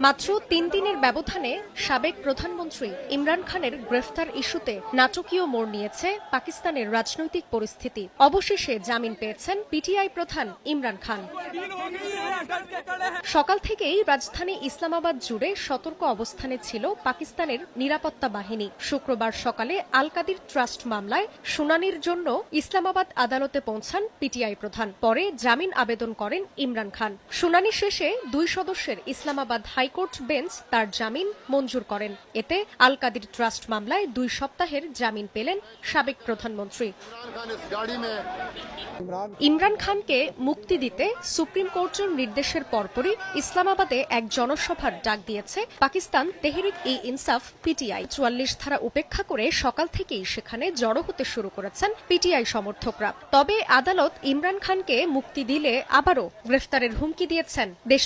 মাত্র ৩ দিনের ব্যবধানে সাবেক প্রধানমন্ত্রী ইমরান খানের গ্রেফতার ইস্যুতে নাটকীয় মোড় নিয়েছে পাকিস্তানের রাজনৈতিক পরিস্থিতি। অবশেষে জামিন পেয়েছেন পিটিআই প্রধান ইমরান খান। সকাল থেকেই রাজধানী ইসলামাবাদ জুড়ে সতর্ক অবস্থানে ছিল পাকিস্তানের নিরাপত্তা বাহিনী। শুক্রবার সকালে আল কাদির ট্রাস্ট মামলায় শুনানির জন্য ইসলামাবাদ আদালতে পৌঁছান পিটিআই প্রধান। পরে জামিন আবেদন করেন ইমরান খান। শুনানি শেষে 2 সদস্যের ইসলামাবাদ হাইকোর্ট বেঞ্চ তার জামিন মঞ্জুর করেন। এতে আল কাদির ট্রাস্ট মামলায় 2 সপ্তাহের জামিন পেলেন সাবেক প্রধানমন্ত্রী। ইমরান খানকে মুক্তি দিতে সুপ্রিম কোর্টের নির্দেশের পরপরই ইসলামাবাদে এক জনসভার ডাক দিয়েছে পাকিস্তান তেহরিক-ই-ইনসাফ পিটিআই। 44 ধারা উপেক্ষা করে সকাল থেকেই সেখানে জড়ো হতে শুরু করেছেন পিটিআই সমর্থকরা। তবে আদালত ইমরান খানকে মুক্তি দিলে আবারও গ্রেফতারের হুমকি দিয়েছেন দেশ